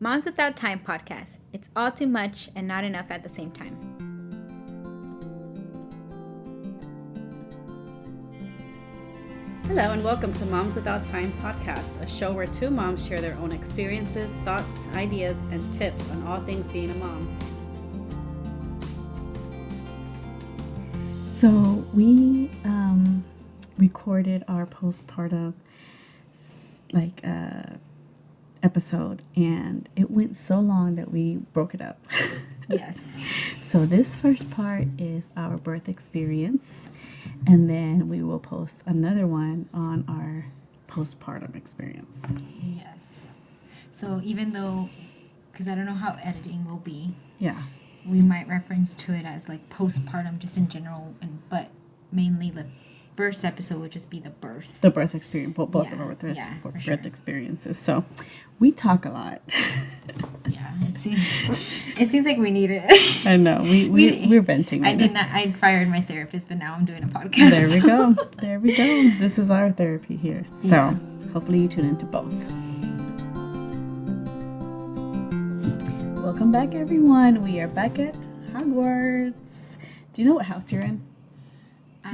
Moms Without Time podcast. It's all too much and not enough at the same time. Hello and welcome to Moms Without Time podcast, a show where two moms share their own experiences, thoughts, ideas, and tips on all things being a mom. So we recorded our postpartum episode, and it went so long that we broke it up. Yes. So this first part is our birth experience, and then we will post another one on our postpartum experience. Yes. So even though, because I don't know how editing will be, Yeah. we might reference to it as like postpartum just in general, but mainly the first episode would just be the birth. The birth experience, both of our birth experiences. So we talk a lot. Yeah, it seems like we need it. I know. We're venting right now. I fired my therapist, but now I'm doing a podcast. There we go. There we go. This is our therapy here. So hopefully you tune into both. Welcome back, everyone. We are back at Hogwarts. Do you know what house you're in?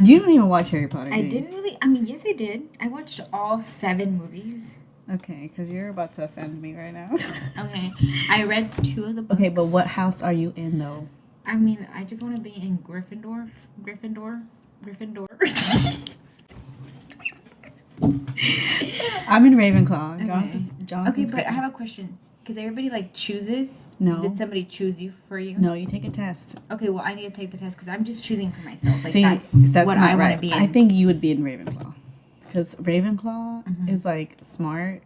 You don't even watch Harry Potter. I didn't really. I mean, yes, I did. I watched all 7 movies. Okay, because you're about to offend me right now. Okay, I read 2 of the books. Okay, but what house are you in, though? I mean, I just want to be in Gryffindor. I'm in Ravenclaw. Okay. Okay, but I have a question. Because everybody chooses. No. Did somebody choose you for you? No, you take a test. Okay, well, I need to take the test because I'm just choosing for myself. See, that's what not I right. want to be in. I think you would be in Ravenclaw. Because Ravenclaw is smart,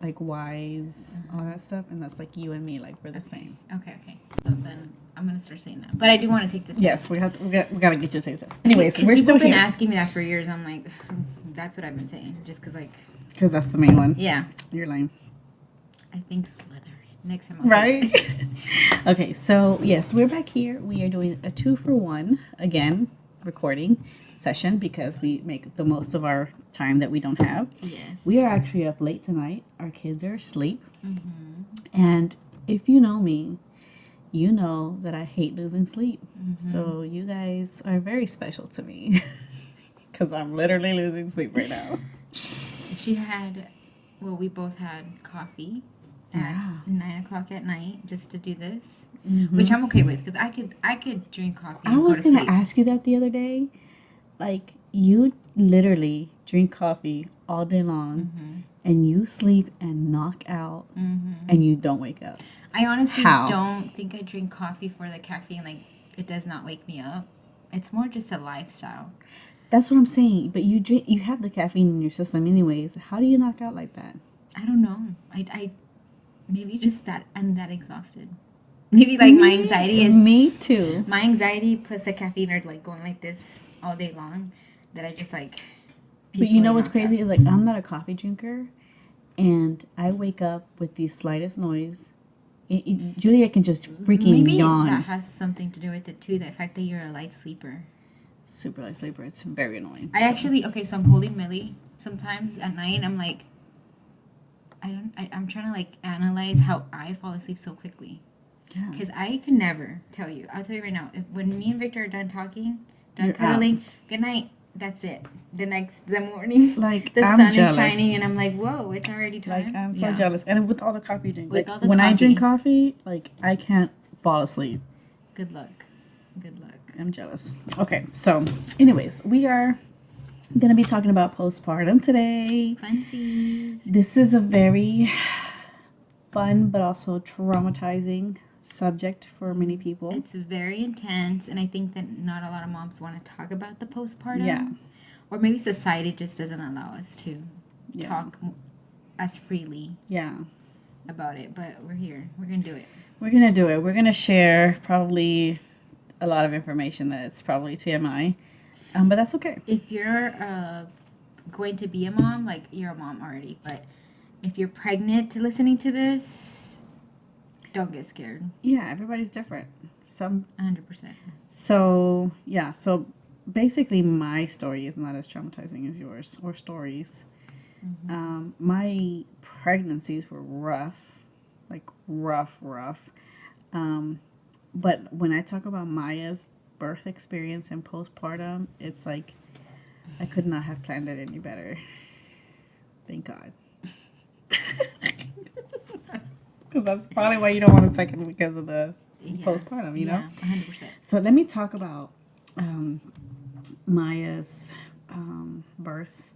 wise, all that stuff. And that's you and me, we're the same. Okay. So then I'm going to start saying that. But I do want to take the test. Yes, we got to get you to take the test. Anyways, we're still here. People have been asking me that for years. I'm like, that's what I've been saying. Just because Because that's the main one. Yeah. You're lying. I think Slytherin. Next time Right? Okay, so yes, we're back here. We are doing a 2-for-1, again, recording session because we make the most of our time that we don't have. Yes. We are actually up late tonight. Our kids are asleep. And if you know me, you know that I hate losing sleep. So you guys are very special to me because I'm literally losing sleep right now. We both had coffee at 9 o'clock at night just to do this, which I'm okay with because I could drink coffee and I was go to going sleep. to ask you that the other day. You literally drink coffee all day long and you sleep and knock out and you don't wake up. I honestly How? don't think I drink coffee for the caffeine. It does not wake me up. It's more just a lifestyle. That's what I'm saying. But you have the caffeine in your system anyways. How do you knock out like that? I don't know. I maybe just that I'm that exhausted. Maybe my anxiety is... Me too. My anxiety plus the caffeine are going like this all day long that I just But you know what's crazy is I'm not a coffee drinker and I wake up with the slightest noise. Julia can just freaking yawn. Maybe that has something to do with it too, the fact that you're a light sleeper. Super light sleeper. It's very annoying. So I'm holding Millie sometimes at night and I'm I'm trying to analyze how I fall asleep so quickly. Yeah. Because I can never tell you. I'll tell you right now. When me and Victor are done talking, done You're cuddling, out. Good night. That's it. The morning, the I'm sun jealous. is shining, and I'm like, whoa, it's already time. I'm so jealous. And with all the coffee you drink, When I drink coffee, I can't fall asleep. Good luck. I'm jealous. Okay, so anyways, we are going to be talking about postpartum today. Fancy. This is a very fun but also traumatizing subject for many people. It's very intense, and I think that not a lot of moms want to talk about the postpartum. Yeah. Or maybe society just doesn't allow us to talk as freely about it. But we're here. We're going to do it. We're going to do it. We're going to share probably a lot of information that's probably TMI. But that's okay. If you're going to be a mom, you're a mom already, but if you're pregnant to listening to this, don't get scared. Yeah, everybody's different. 100%. So basically my story is not as traumatizing as yours or stories. My pregnancies were rough. like rough. But when I talk about Maya's birth experience and postpartum, it's like I could not have planned it any better. Thank God. Because that's probably why you don't want a second, because of the postpartum, you know? 100%. So let me talk about Maya's birth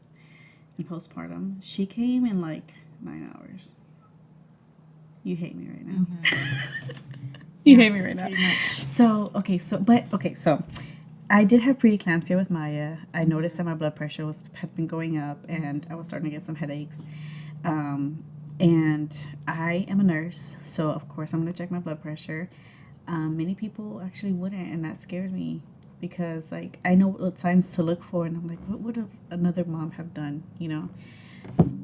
and postpartum. She came in like 9 hours. You hate me right now. You hate me right now. So I did have preeclampsia with Maya. I noticed that my blood pressure had been going up, and I was starting to get some headaches. And I am a nurse, so of course I'm going to check my blood pressure. Many people actually wouldn't, and that scares me, because like I know what signs to look for, and I'm like, what would another mom have done, you know?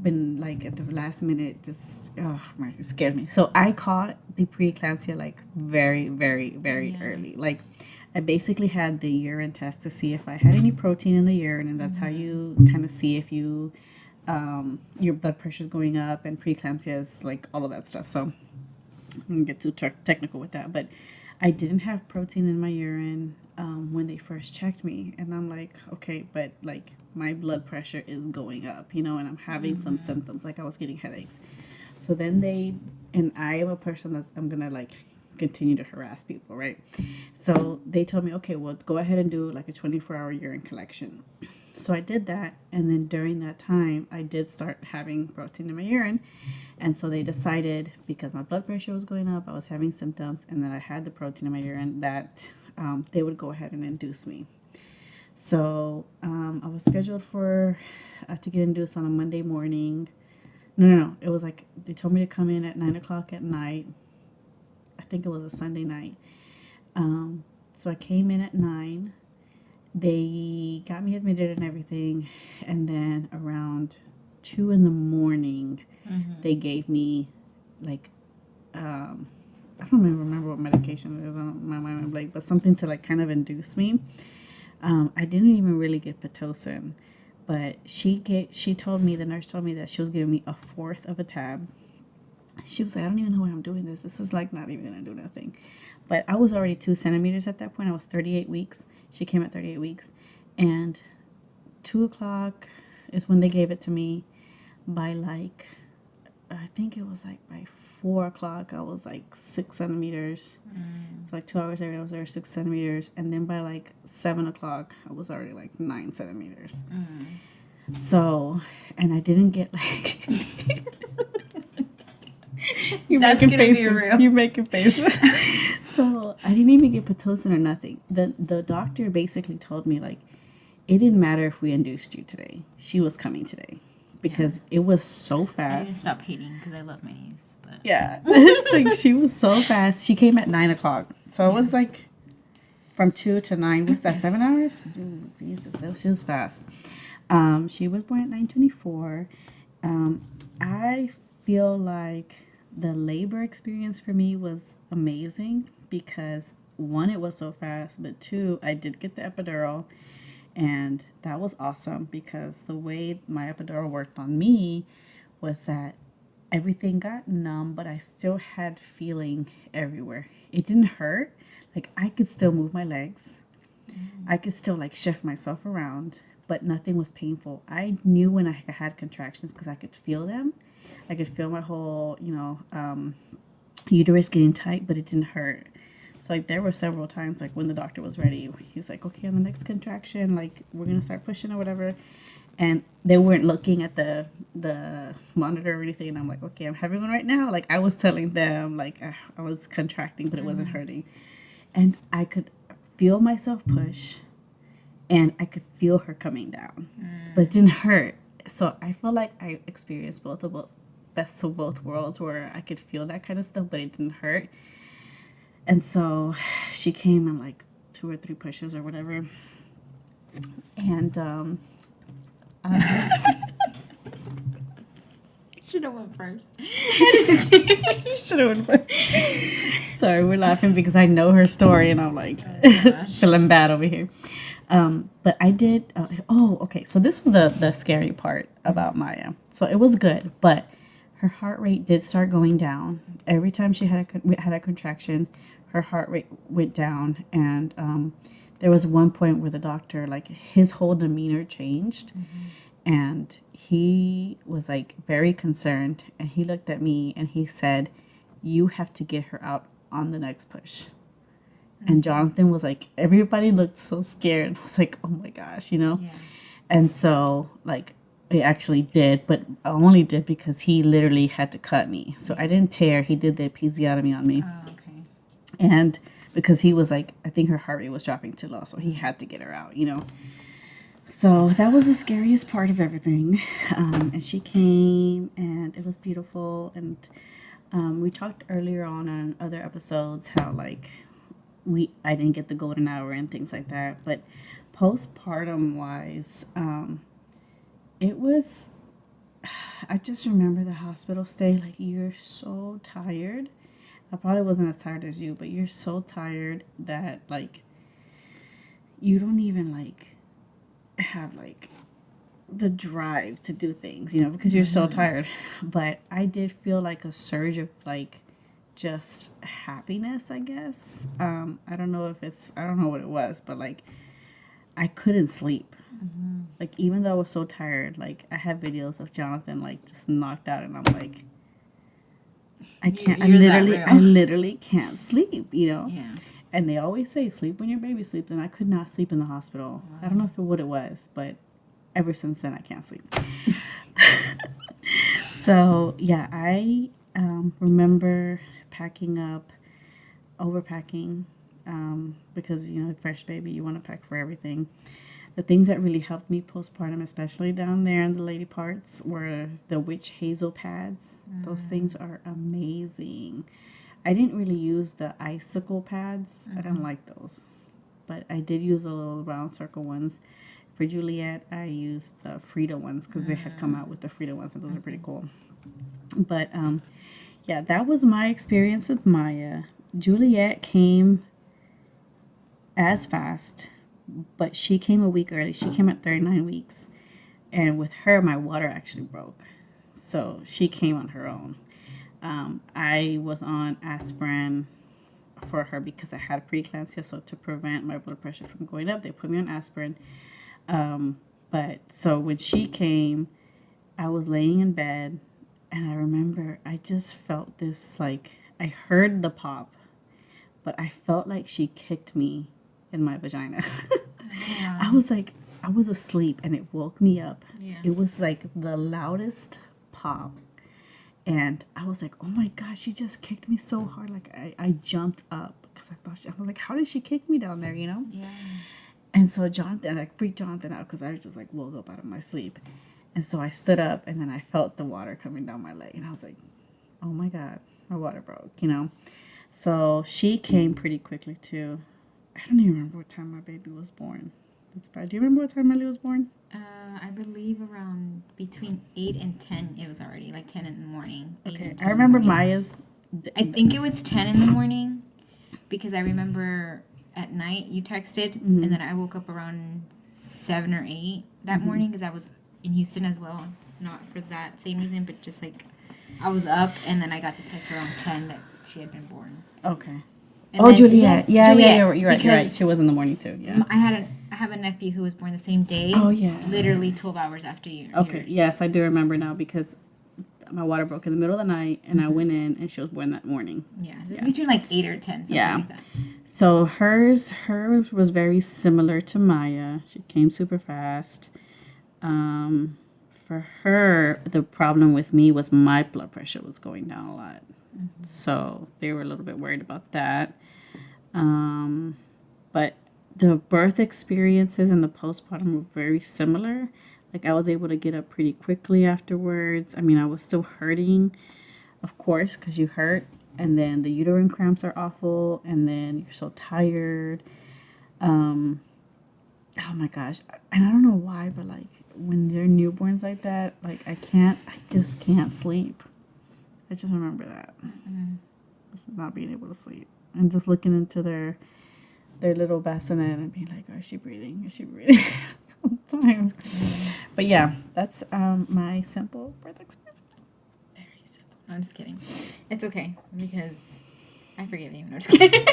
Been like at the last minute, just it scares me. So I caught the preeclampsia like very early. Like I basically had the urine test to see if I had any protein in the urine, and that's how you kind of see if you your blood pressure is going up, and preeclampsia is like all of that stuff. So I'm gonna get too technical with that, but I didn't have protein in my urine when they first checked me, and I'm like, okay, but like my blood pressure is going up, you know, and I'm having some symptoms, like I was getting headaches. So then and I am a person I'm gonna like continue to harass people, right? So they told me, okay, well, go ahead and do like a 24-hour urine collection. So I did that, and then during that time, I did start having protein in my urine, and so they decided, because my blood pressure was going up, I was having symptoms, and then I had the protein in my urine, that they would go ahead and induce me. So I was scheduled for to get induced on a Monday morning. No. It was like they told me to come in at 9:00 at night. I think it was a Sunday night. So I came in at 9. They got me admitted and everything, and then around 2 in the morning, they gave me like I don't even remember what medication it is on my mind, like, but something to like kind of induce me. I didn't even really get Pitocin, but the nurse told me that she was giving me a fourth of a tab. She was like, I don't even know why I'm doing this. This is like not even gonna do nothing. But I was already 2 centimeters at that point. I was 38 weeks. She came at 38 weeks. And 2:00 is when they gave it to me. By like, I think it was like by 4:00, I was like 6 centimeters. So like 2 hours later, I was there 6 centimeters. And then by like 7:00, I was already like 9 centimeters. So, and I didn't get like... That's gonna be real. You're making faces. So I didn't even get Pitocin or nothing. The doctor basically told me, like, it didn't matter if we induced you today. She was coming today, because it was so fast. I need to stop hating because I love my niece. But yeah, like she was so fast. She came at 9:00, so it was like from 2 to 9. What's that? 7 hours? Ooh, Jesus, she was fast. She was born at 9:24. I feel like the labor experience for me was amazing, because 1, it was so fast, but 2, I did get the epidural, and that was awesome, because the way my epidural worked on me was that everything got numb, but I still had feeling everywhere. It didn't hurt. Like, I could still move my legs. I could still like shift myself around, but nothing was painful. I knew when I had contractions because I could feel them. I could feel my whole, uterus getting tight, but it didn't hurt. So like there were several times like when the doctor was ready, he's like, okay, on the next contraction, like we're gonna start pushing or whatever. And they weren't looking at the monitor or anything. And I'm like, okay, I'm having one right now. Like I was telling them, like I was contracting, but it wasn't hurting. And I could feel myself push, and I could feel her coming down, but it didn't hurt. So I feel like I experienced best of both worlds, where I could feel that kind of stuff, but it didn't hurt. And so she came in like 2 or 3 pushes or whatever. And should have went first. Should have went first. Sorry, we're laughing because I know her story, and I'm like feeling bad over here. But I did. Okay. So this was the scary part about Maya. So it was good, but her heart rate did start going down. Every time she had a contraction, her heart rate went down. And there was one point where the doctor, like, his whole demeanor changed. And he was, like, very concerned. And he looked at me and he said, you have to get her out on the next push. And Jonathan was like, everybody looked so scared. I was like, oh my gosh, you know? Yeah. And so, like, it actually did, but I only did because he literally had to cut me. So I didn't tear. He did the episiotomy on me. Oh, okay. And because he was like, I think her heart rate was dropping too low. So he had to get her out, you know? So that was the scariest part of everything. And she came and it was beautiful. And we talked earlier on other episodes how, like, I didn't get the golden hour and things like that. But postpartum wise, it was, I just remember the hospital stay. Like, you're so tired. I probably wasn't as tired as you, but you're so tired that, like, you don't even, like, have, like, the drive to do things, you know, because you're so tired. But I did feel like a surge of, like, just happiness, I guess. I don't know what it was, but, like, I couldn't sleep. Like, even though I was so tired, like, I have videos of Jonathan, like, just knocked out, and I'm like, I literally can't sleep, you know? Yeah. And they always say, sleep when your baby sleeps, and I could not sleep in the hospital. I don't know what it was, but ever since then, I can't sleep. So, yeah, I remember packing up, overpacking, because, you know, fresh baby, you want to pack for everything. The things that really helped me postpartum, especially down there in the lady parts, were the witch hazel pads. Those things are amazing. I didn't really use the icicle pads. I don't like those. But I did use the little round circle ones. For Juliet, I used the Frida ones because they had come out with the Frida ones, and those are pretty cool. But, yeah, that was my experience with Maya. Juliet came as fast, but she came a week early. She came at 39 weeks. And with her, my water actually broke. So she came on her own. I was on aspirin for her because I had preeclampsia. So to prevent my blood pressure from going up, they put me on aspirin. But so when she came, I was laying in bed. And I remember I just felt this, like, I heard the pop, but I felt like she kicked me in my vagina. Yeah. I was like, I was asleep and it woke me up. Yeah. It was like the loudest pop. And I was like, oh my gosh, she just kicked me so hard. Like, I jumped up because I was like, how did she kick me down there, you know? Yeah. And so Jonathan, I freaked Jonathan out because I was just like woke up out of my sleep. And so I stood up and then I felt the water coming down my leg. And I was like, oh my God, my water broke, you know? So she came pretty quickly too. I don't even remember what time my baby was born. That's bad. Do you remember what time Millie was born? I believe around between 8 and 10 it was already, like 10 in the morning. Okay, I remember Maya's. I think it was 10 in the morning because I remember at night you texted and then I woke up around 7 or 8 that morning because I was in Houston as well. Not for that same reason, but just like I was up and then I got the text around 10 that she had been born. Okay. And then, Juliet. Yes, Juliet. You're right. She was in the morning too. Yeah. I have a nephew who was born the same day. Oh, yeah. Literally 12 hours after you. Okay. Yours. Yes, I do remember now because my water broke in the middle of the night and I went in and she was born that morning. Yeah. It's between like 8 or 10, something like that. So hers was very similar to Maya. She came super fast. For her, the problem with me was my blood pressure was going down a lot. So they were a little bit worried about that. But the birth experiences and the postpartum were very similar. Like, I was able to get up pretty quickly afterwards. I mean, I was still hurting, of course, because you hurt. And then the uterine cramps are awful. And then you're so tired. Oh, my gosh. And I don't know why, but, like, when they're newborns like that, like, I just can't sleep. I just remember that. Just not being able to sleep. And just looking into their little bassinet and being like, oh, is she breathing? Is she breathing? Sometimes. But yeah, that's my simple birth experience. Very simple. I'm just kidding. It's okay because I forgive you. No, just kidding.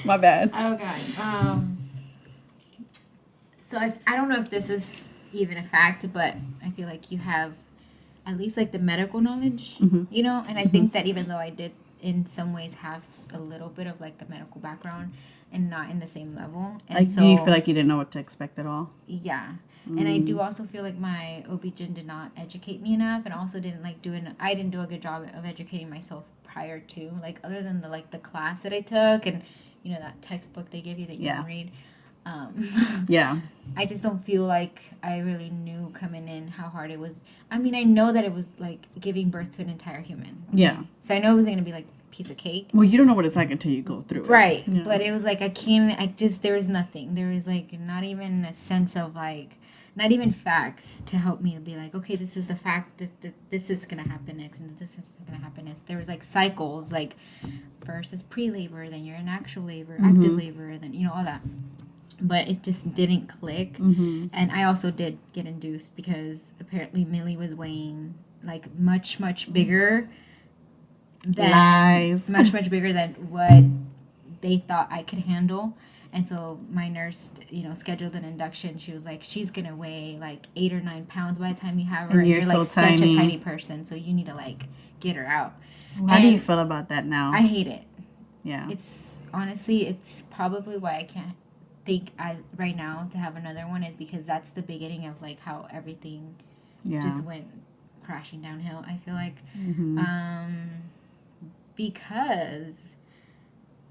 My bad. Oh God. So I don't know if this is even a fact, but I feel like you have at least like the medical knowledge, you know. And I think that even though I did in some ways have a little bit of like the medical background, and not in the same level. And Like, so, do you feel like you didn't know what to expect at all? Yeah. And I do also feel like my OB-GYN did not educate me enough, and also didn't like I didn't do a good job of educating myself prior to, like, other than the class that I took and, you know, that textbook they give you that you can read. Yeah. I just don't feel like I really knew coming in how hard it was. I mean, I know that it was like giving birth to an entire human. Yeah. So I know it wasn't going to be like a piece of cake. Well, you don't know what it's like until you go through it. Right. Yeah. But it was like, there was nothing. There was like not even a sense of like, not even facts to help me to be like, okay, this is the fact that this is going to happen next and this is going to happen next. There was like cycles, like first is pre-labor, then you're in actual labor, active labor, and then, you know, all that. But it just didn't click. And I also did get induced because apparently Millie was weighing like much bigger than much bigger than what they thought I could handle. And so my nurse, you know, scheduled an induction. She was like, she's gonna weigh like 8 or 9 pounds by the time you have her, and you're like so such tiny. a tiny person, so you need to like get her out. How do you feel about that now? I hate it. Yeah. It's honestly, it's probably why I can't think right now to have another one, is because that's the beginning of like how everything just went crashing downhill. I feel like because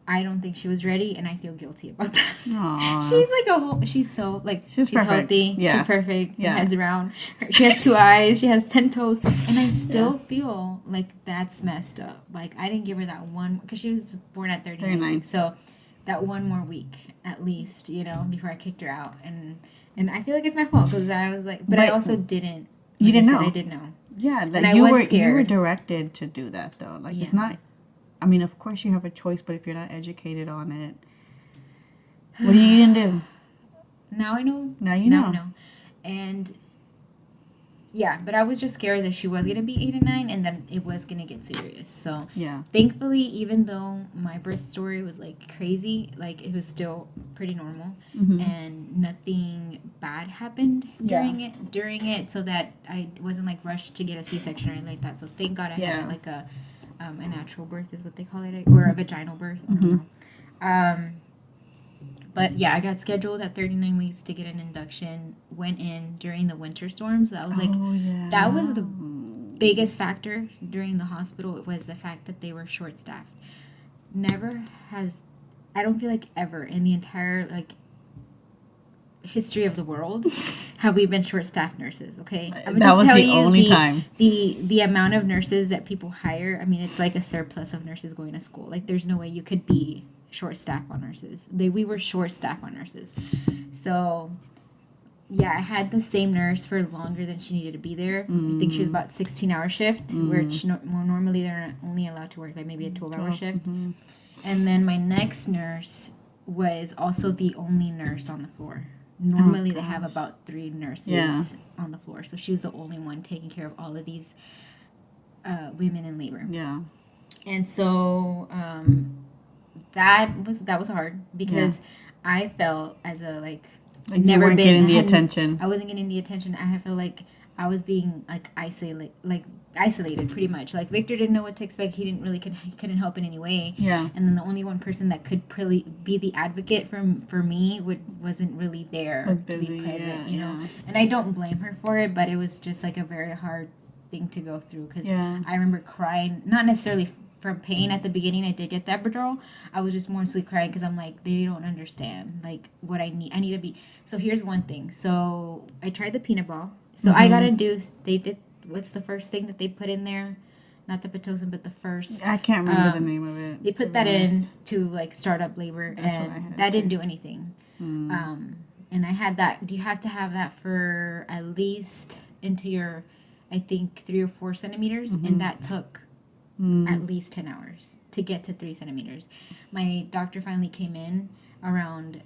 I don't think she was ready, and I feel guilty about that. Aww. She's so like she's healthy. Yeah. She's perfect. Yeah. Her head's round. She has 2 eyes. She has 10 toes, and I still feel like that's messed up. Like I didn't give her that one, because she was born at 39 weeks, so that one more week at least, you know, before I kicked her out, and I feel like it's my fault because I was like, but I also didn't. You didn't know. I did know. Yeah, like and you I was were scared. You were directed to do that though. Like it's not. I mean, of course you have a choice, but if you're not educated on it, what are you gonna do? Now I know. Now you know. I know. And yeah, but I was just scared that she was gonna be 8 and 9, and then it was gonna get serious. So thankfully, even though my birth story was like crazy, like it was still pretty normal, and nothing bad happened during it, so that I wasn't like rushed to get a C-section or anything like that. So thank God I had like a natural birth is what they call it, or a vaginal birth. I don't know. But yeah, I got scheduled at 39 weeks to get an induction. Went in during the winter storms. That was like, that was the biggest factor during the hospital. It was the fact that they were short-staffed. I don't feel like ever in the entire like history of the world have we been short-staffed nurses. Okay, that was the only time. The amount of nurses that people hire. I mean, it's like a surplus of nurses going to school. Like, there's no way you could be short-staffed on nurses. We were short-staffed on nurses. So yeah, I had the same nurse for longer than she needed to be there. I think she was about 16-hour shift, which normally they're only allowed to work like maybe a 12-hour shift. And then my next nurse was also the only nurse on the floor. Normally they have about 3 nurses on the floor, so she was the only one taking care of all of these women in labor. Yeah, and so that was hard because I felt as a like never you weren't been getting the attention. I wasn't getting the attention. I feel like I was being like isolated pretty much. Like Victor didn't know what to expect. He couldn't help in any way. Yeah. And then the only one person that could really be the advocate for me wasn't really there to be present. You know. And I don't blame her for it, but it was just like a very hard thing to go through because I remember crying, not necessarily from pain at the beginning. I did get the epidural. I was just mostly crying because I'm like, they don't understand like what I need. I need to be. So here's one thing. So I tried the peanut ball. So I got induced. They did. What's the first thing that they put in there? Not the Pitocin, but the first. I can't remember the name of it. They put that in to like start up labor, and that didn't do anything. And I had that. You have to have that for at least into your, I think 3 or 4 centimeters, and that took at least 10 hours to get to 3 centimeters. My doctor finally came in around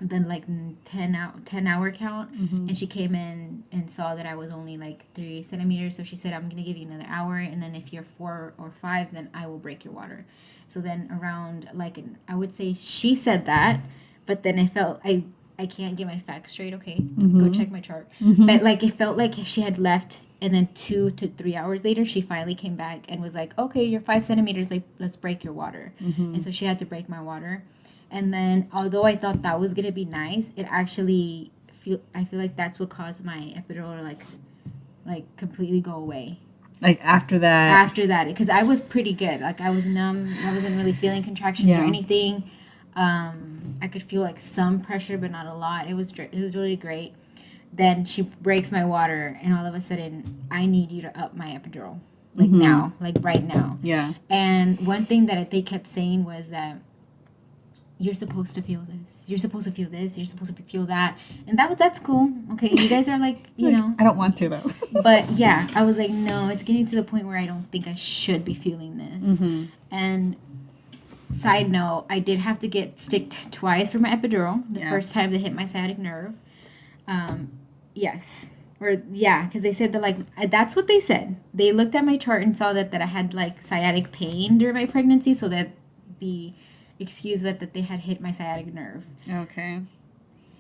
then like 10 hour count, and she came in and saw that I was only like 3 centimeters. So she said, I'm gonna give you another hour, and then if you're 4 or 5, then I will break your water. So then around like I would say she said that, but then I felt I can't get my facts straight. Okay, go check my chart. But like it felt like she had left, and then 2 to 3 hours later, she finally came back and was like, okay, you're 5 centimeters. Like, let's break your water. And so she had to break my water. And then, although I thought that was gonna be nice, it actually I feel like that's what caused my epidural to like completely go away. Like after that. After that, because I was pretty good. Like I was numb. I wasn't really feeling contractions or anything. I could feel like some pressure, but not a lot. It was really great. Then she breaks my water, and all of a sudden, I need you to up my epidural, like now, like right now. Yeah. And one thing that they kept saying was that you're supposed to feel this. You're supposed to feel this. You're supposed to feel that. And that's cool. Okay, you guys are like, you know. I don't want to, though. But yeah, I was like, no, it's getting to the point where I don't think I should be feeling this. And side note, I did have to get sticked twice for my epidural. The first time they hit my sciatic nerve. Yes. Because they said that, like, that's what they said. They looked at my chart and saw that I had, like, sciatic pain during my pregnancy, so that the excuse that they had hit my sciatic nerve. Okay.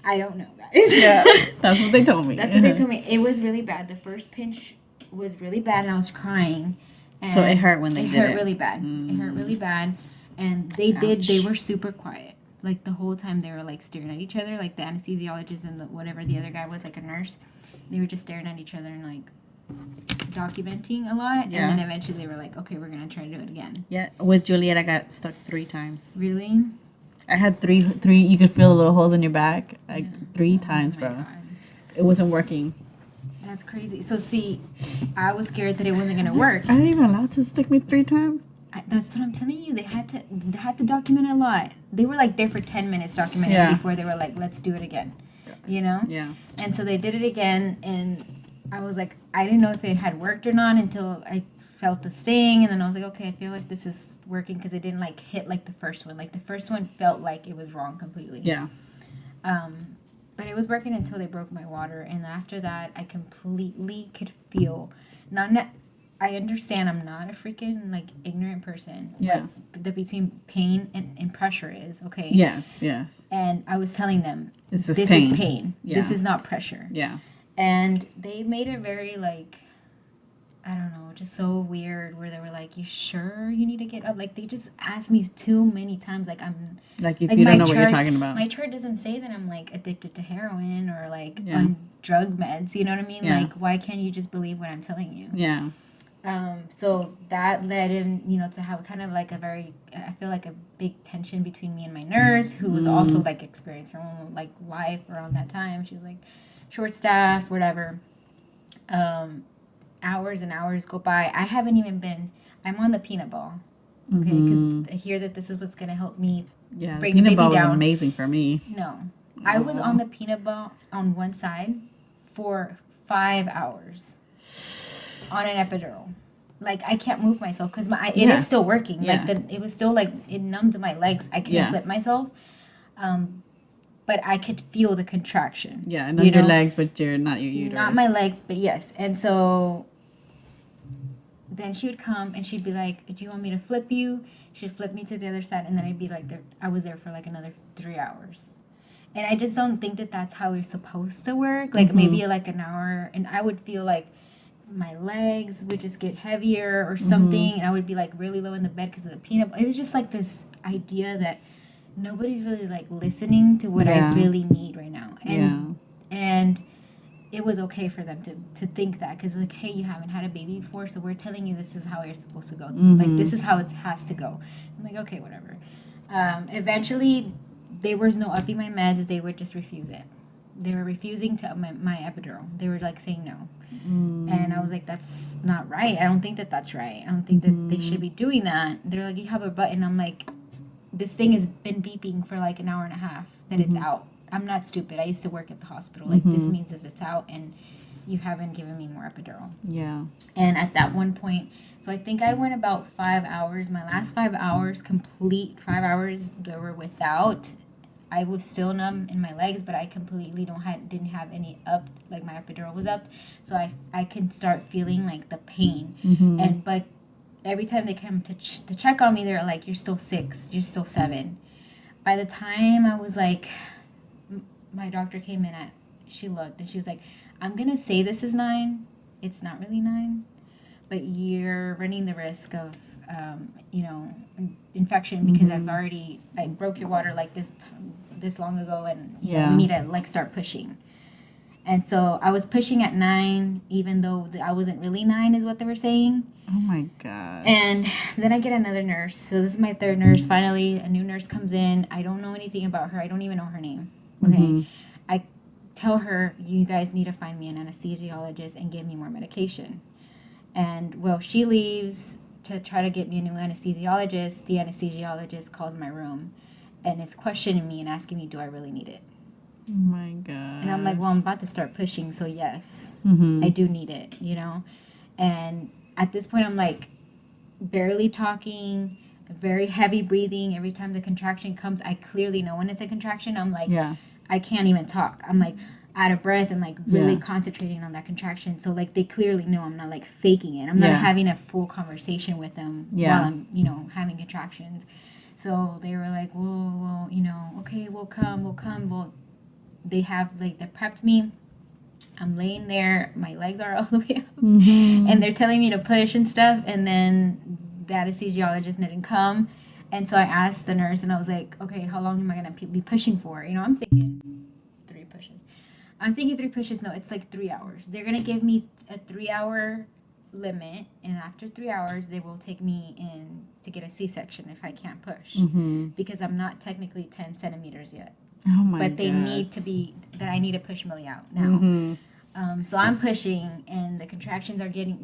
I don't know, guys. Yeah, that's what they told me. That's what they told me. It was really bad. The first pinch was really bad, and I was crying. And so it hurt when they did it. It hurt really bad. It hurt really bad. And they were super quiet. Like, the whole time they were, like, staring at each other. Like, the anesthesiologist and whatever the other guy was, like, a nurse. They were just staring at each other and, like, documenting a lot. Yeah. And then eventually they were like, okay, we're going to try to do it again. Yeah. With Juliet, I got stuck 3 times. Really? I had three. You could feel the little holes in your back. Like 3 times, bro. God. It wasn't working. That's crazy. So, see, I was scared that it wasn't going to work. Are they even allowed to stick me 3 times? That's what I'm telling you. They had to document a lot. They were like there for 10 minutes documenting before they were like, let's do it again. You know? Yeah. And so they did it again, and I was like, I didn't know if it had worked or not until I felt the sting, and then I was like, okay, I feel like this is working, because it didn't like hit like the first one. Like the first one felt like it was wrong completely. Yeah. But it was working until they broke my water, and after that, I completely could feel I understand I'm not a freaking, like, ignorant person. Yeah. But the between pain and pressure is, okay? Yes, yes. And I was telling them, This is pain. Yeah. This is not pressure. Yeah. And they made it very, like, I don't know, just so weird, where they were like, you sure you need to get up? Like, they just asked me too many times, like, I'm... Like, if you don't know what you're talking about. My chart doesn't say that I'm, like, addicted to heroin or, like, on drug meds, you know what I mean? Yeah. Like, why can't you just believe what I'm telling you? Yeah. So that led him, to have kind of like I feel like a big tension between me and my nurse, who was also like experienced her own like life around that time. She was like short staffed, whatever. Hours and hours go by. I haven't even I'm on the peanut ball. Okay, because I hear that this is what's going to help me Yeah, bring the the peanut baby ball down. was amazing for me. No. I was on the peanut ball on one side for 5 hours. On an epidural. Like, I can't move myself because it is still working. Yeah. Like, it was still, like, it numbed my legs. I couldn't flip myself. But I could feel the contraction. Yeah, not your legs, but not your uterus. Not my legs, but yes. And so then she would come and she'd be like, do you want me to flip you? She'd flip me to the other side, and then I'd be like, I was there for, like, another 3 hours. And I just don't think that that's how it's supposed to work. Like, maybe, like, an hour, and I would feel like my legs would just get heavier or something, and I would be like really low in the bed because of the peanut butter. It was just like this idea that nobody's really like listening to what I really need right now, and it was okay for them to think that, because like, hey, you haven't had a baby before, so we're telling you this is how you're supposed to go. Like, this is how it has to go. I'm like, okay, whatever. Eventually, there was no upping my meds. They would just refuse it. They were refusing to up my epidural. They were like saying no. And I was like, that's not right. I don't think that that's right. I don't think that they should be doing that. They're like, you have a button. I'm like, this thing has been beeping for like an hour and a half that it's out. I'm not stupid. I used to work at the hospital. Like, this means that it's out, and you haven't given me more epidural. Yeah. And at that one point, so I think I went about 5 hours. My last 5 hours, complete 5 hours, they were without I was still numb in my legs, but I completely didn't have any up, like my epidural was up, so I can start feeling like the pain, but every time they come to check on me, they're like, "You're still 6, you're still 7." By the time I was like, my doctor came in she looked and she was like, "I'm gonna say this is 9. It's not really 9, but you're running the risk of infection because I broke your water like this long ago, and we need to like start pushing." And so I was pushing at 9, even though I wasn't really 9, is what they were saying. Oh my gosh. And then I get another nurse. So this is my third nurse. Finally, a new nurse comes in. I don't know anything about her. I don't even know her name. Okay. I tell her, "You guys need to find me an anesthesiologist and give me more medication." And well, she leaves to try to get me a new anesthesiologist. The anesthesiologist calls my room and is questioning me and asking me, "Do I really need it?" Oh my god. And I'm like, "Well, I'm about to start pushing, so yes, I do need it, And at this point, I'm like barely talking, very heavy breathing. Every time the contraction comes, I clearly know when it's a contraction. I'm like, I can't even talk. I'm like out of breath and like really concentrating on that contraction. So like they clearly know I'm not like faking it. I'm not having a full conversation with them while I'm, having contractions. So they were like, well, okay, we'll come. Well, they have like, they prepped me. I'm laying there, my legs are all the way up, and they're telling me to push and stuff, and then the anesthesiologist didn't come, and so I asked the nurse, and I was like, "Okay, how long am I going to be pushing for?" I'm thinking 3 pushes. No, it's like 3 hours. They're going to give me a 3-hour limit, and after 3 hours, they will take me in to get a C-section if I can't push, because I'm not technically 10 centimeters yet. Oh my But they need to be, that I need to push Millie out now. So I'm pushing, and the contractions are getting,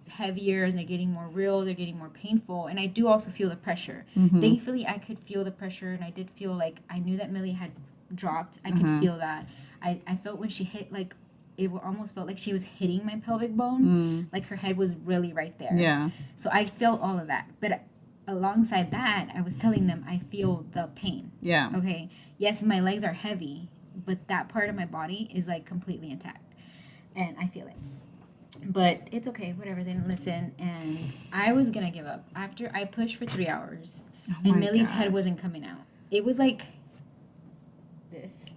heavier, and they're getting more real, they're getting more painful, and I do also feel the pressure. Thankfully, I could feel the pressure, and I did feel like, I knew that Millie had dropped. I could feel that. I felt when she hit, like, it almost felt like she was hitting my pelvic bone, like her head was really right there. Yeah. So I felt all of that, but alongside that, I was telling them I feel the pain. Yeah. Okay. Yes, my legs are heavy, but that part of my body is like completely intact, and I feel it. But it's okay, whatever. They didn't listen, and I was gonna give up after I pushed for 3 hours, and Millie's head wasn't coming out. It was like this.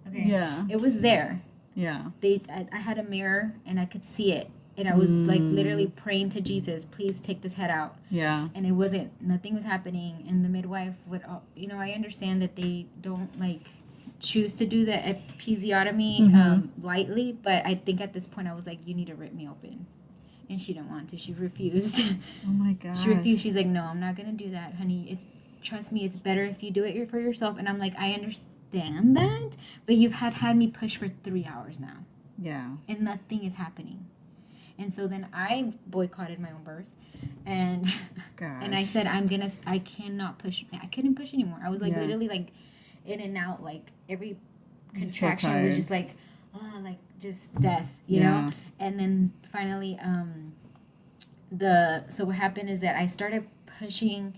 Okay. Yeah. It was there. Yeah. I had a mirror, and I could see it. And I was like literally praying to Jesus, "Please take this head out." Yeah. And it wasn't, nothing was happening. And the midwife would, I understand that they don't like choose to do the episiotomy lightly. But I think at this point I was like, "You need to rip me open." And she didn't want to. She refused. Oh my gosh. She refused. She's like, "No, I'm not going to do that, honey. Trust me, it's better if you do it for yourself." And I'm like, "I understand that. But you've had me push for 3 hours now. Yeah. And nothing is happening." And so then I boycotted my own birth, and and I said, I cannot push. I couldn't push anymore. I was like literally like in and out, like every contraction was just like, like just death, you know? And then finally, so what happened is that I started pushing.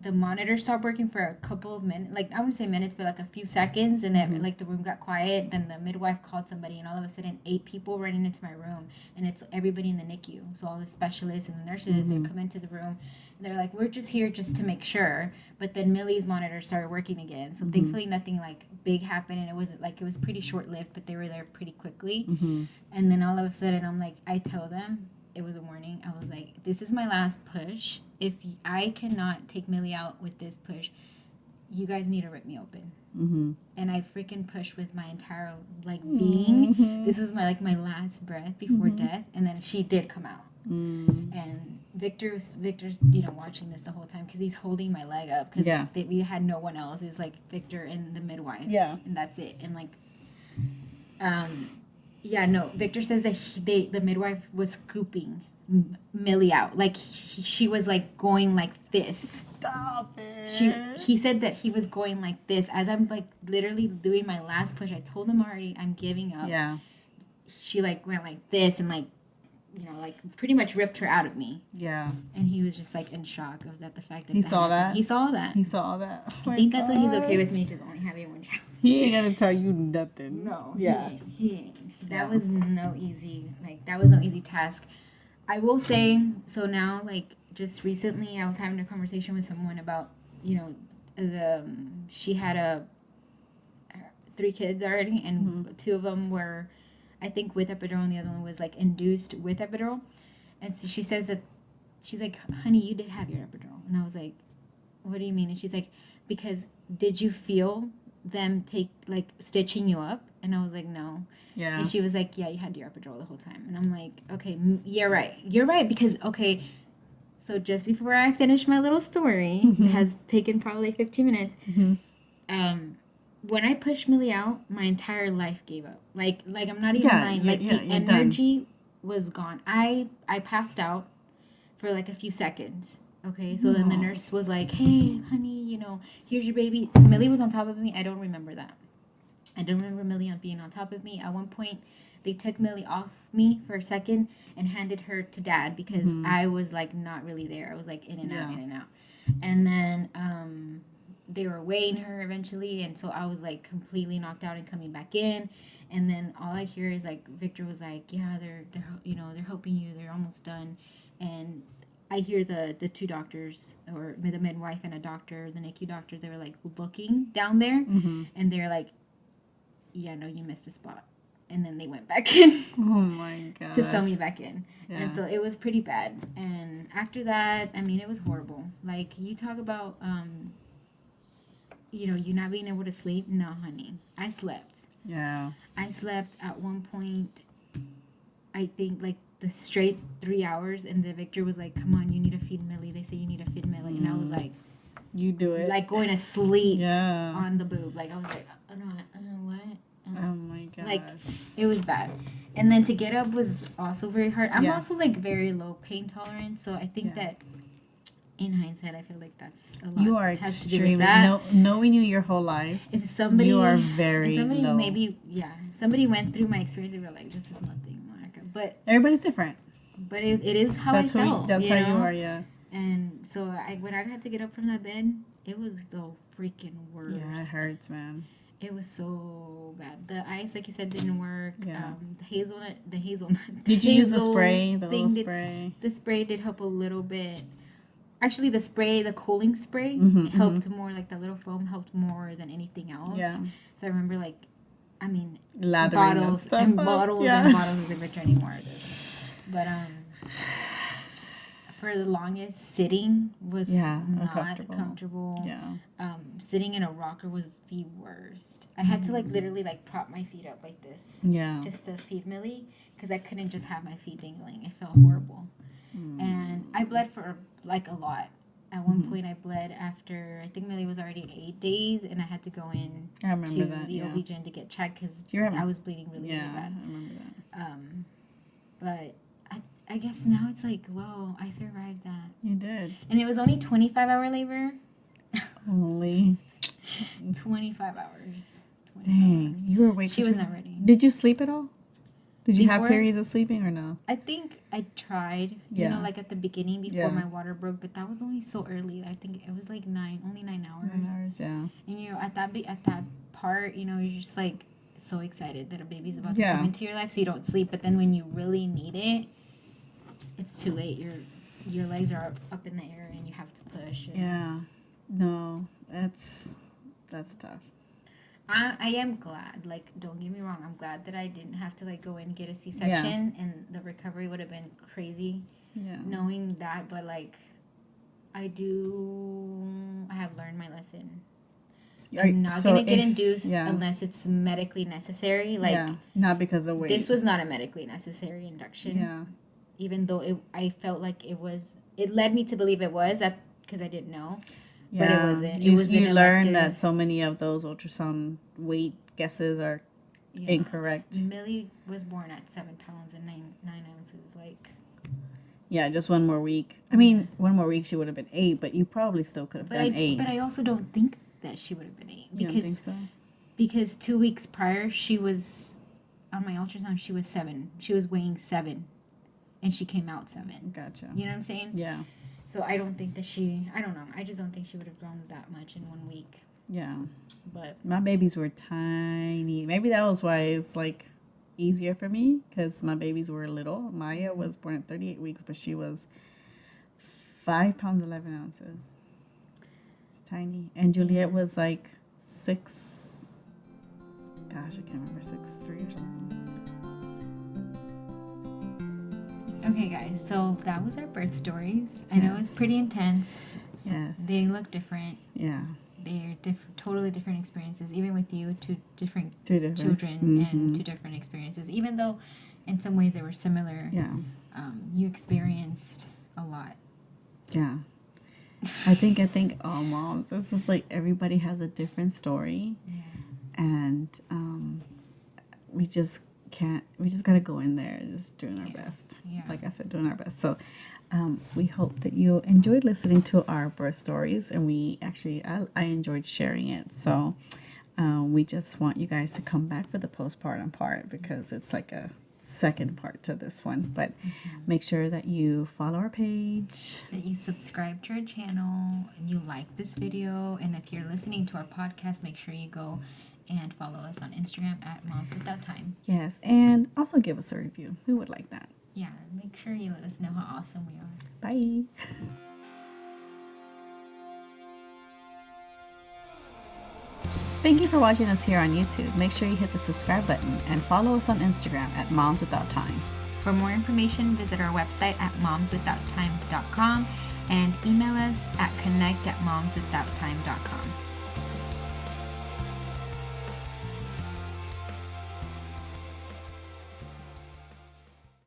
The monitor stopped working for a couple of minutes, like I wouldn't say minutes, but like a few seconds, and then like the room got quiet. Then the midwife called somebody, and all of a sudden 8 people running into my room, and it's everybody in the NICU. So all the specialists and the nurses, they come into the room, and they're like, "We're just here just to make sure." But then Millie's monitor started working again, so thankfully nothing like big happened, and it was pretty short lived, but they were there pretty quickly. And then all of a sudden, I'm like, I tell them. It was a warning. I was like, "This is my last push. If I cannot take Millie out with this push, you guys need to rip me open." And I freaking pushed with my entire like being. This was my my last breath before death, and then she did come out. And Victor's watching this the whole time because he's holding my leg up because we had no one else. It was like Victor and the midwife. Yeah, and that's it. And like, Victor says that the midwife was scooping Millie out. Like, she was, like, going like this. Stop it. He said that he was going like this. As I'm, like, literally doing my last push, I told him already I'm giving up. Yeah. She, like, went like this and, like, like, pretty much ripped her out of me. Yeah. And he was just, like, in shock of the fact that he saw that? He saw that. He saw that. I think that's why he's okay with me just only having one child. He ain't gonna tell you nothing. No. Yeah. He ain't. That Yeah. was no easy. Like that was no easy task. I will say. So now, like just recently, I was having a conversation with someone about she had 3 kids already, and 2 of them were, I think, with epidural, and the other one was like induced with epidural. And so she says that she's like, honey, you did have your epidural. And I was like, what do you mean? And she's like, because did you feel them stitching you up? And I was like, no. Yeah. And she was like, yeah, you had your epidural the whole time. And I'm like, okay, you're right, because okay, so just before I finish my little story, it has taken probably 15 minutes. When I pushed Millie out, my entire life gave up. Like I'm not even lying. Like the energy was gone. I passed out for like a few seconds. Okay, so then the nurse was like, hey, honey, here's your baby. Millie was on top of me. I don't remember that. I don't remember Millie being on top of me. At one point, they took Millie off me for a second and handed her to Dad because I was like not really there. I was like in and out. And then they were weighing her eventually, and so I was like completely knocked out and coming back in. And then all I hear is like Victor was like, yeah, they're helping you. They're almost done. And I hear the 2 doctors, or the midwife and a doctor, the NICU doctor, they were like looking down there, and they're like, yeah, no, you missed a spot. And then they went back in. Oh my god. To sew me back in. Yeah. And so it was pretty bad. And after that, I mean, it was horrible. Like, you talk about, you not being able to sleep. No, honey. I slept. Yeah. I slept at one point, I think, like, the straight 3 hours. And the Victor was like, come on, you need to feed Millie. They say you need to feed Millie. And I was like, you do it. Like, going to sleep yeah. on the boob. Like, I was like, oh, no, what? Oh my gosh. Like, it was bad. And then to get up was also very hard. I'm Yeah. also like very low pain tolerance, so I think that in hindsight, I feel like that's a lot. You are has to do with extremely that. knowing you your whole life. If somebody, you are very if somebody low. somebody went through my experience, they were like, "This is nothing, Monica." But everybody's different. But it is how That's I felt. That's how know? you are, yeah. And so when I had to get up from that bed, it was the freaking worst. Yeah, it hurts, man. It was so bad. The ice, like you said, didn't work. Yeah. The hazelnut. Did you use the spray? The thing little spray? The spray did help a little bit. Actually, the cooling spray helped more. Like the little foam helped more than anything else. Yeah. So I remember Lathering bottles stuff and up. bottles Yeah. and bottles of Victor anymore of this. But for the longest, sitting was not comfortable. Yeah. Sitting in a rocker was the worst. I had to literally prop my feet up like this. Yeah. Just to feed Millie, because I couldn't just have my feet dangling. It felt horrible. And I bled for a lot. At one point, I bled after, I think Millie was already 8 days, and I had to go in I remember to that, the OB-GYN to get checked because I was bleeding really, really bad. I remember that. But I guess now it's like, whoa, I survived that. You did. And it was only 25-hour labor. Only. 25 hours. 25 Dang, hours. you were awake. She was not ready. Did you sleep at all? Did you have Before- periods of sleeping or no? I think I tried, at the beginning before my water broke, but that was only so early. I think it was only 9 hours. 9 hours, yeah. And at that part, you're just so excited that a baby's about to come into your life, so you don't sleep. But then when you really need it, it's too late. Your legs are up in the air and you have to push. Yeah. No, that's tough. I am glad. Don't get me wrong. I'm glad that I didn't have to go in and get a C-section, and the recovery would have been crazy. Yeah. Knowing that, but I have learned my lesson. I'm not gonna get induced unless it's medically necessary. Not because of weight. This was not a medically necessary induction. Yeah. Even though I felt like it was. It led me to believe it was because I didn't know. Yeah. But it wasn't. You learn that so many of those ultrasound weight guesses are incorrect. Millie was born at 7 pounds and 9 ounces. Yeah, just 1 more week. I mean, 1 more week she would have been 8, but you probably still could have done 8. But I also don't think that she would have been 8 You don't think so? Because 2 weeks prior she was on my ultrasound. She was 7. She was weighing 7, and she came out 7. Gotcha. You know what I'm saying? Yeah. So I don't think that I don't know. I just don't think she would have grown that much in 1 week. Yeah. But My babies were tiny. Maybe that was why it's like easier for me because my babies were little. Maya was born at 38 weeks, but she was 5 pounds 11 ounces. It's tiny. And Juliet was like 6. Gosh, I can't remember, 6'3" or something. Okay, guys. So that was our birth stories. I know it's pretty intense. Yes. They look different. Yeah. They're totally different experiences. Even with you, two different Two different. children and two different experiences. Even though, in some ways, they were similar. Yeah. You experienced a lot. Yeah. I think all moms, it's just like everybody has a different story. Yeah. And we just got to go in there and just doing our best. Yeah. Like I said, doing our best. So we hope that you enjoyed listening to our birth stories, and I enjoyed sharing it. So we just want you guys to come back for the postpartum part because it's like a second part to this one. But make sure that you follow our page, that you subscribe to our channel, and you like this video, and if you're listening to our podcast, make sure you go and follow us on Instagram at Moms Without Time. yes, and also give us a review. We would like that. Yeah, make sure you let us know how awesome we are. Bye. Thank you for watching us here on YouTube. Make sure you hit the subscribe button and follow us on Instagram at Moms Without Time. For more information, visit our website at momswithouttime.com and email us at connect@momswithouttime.com.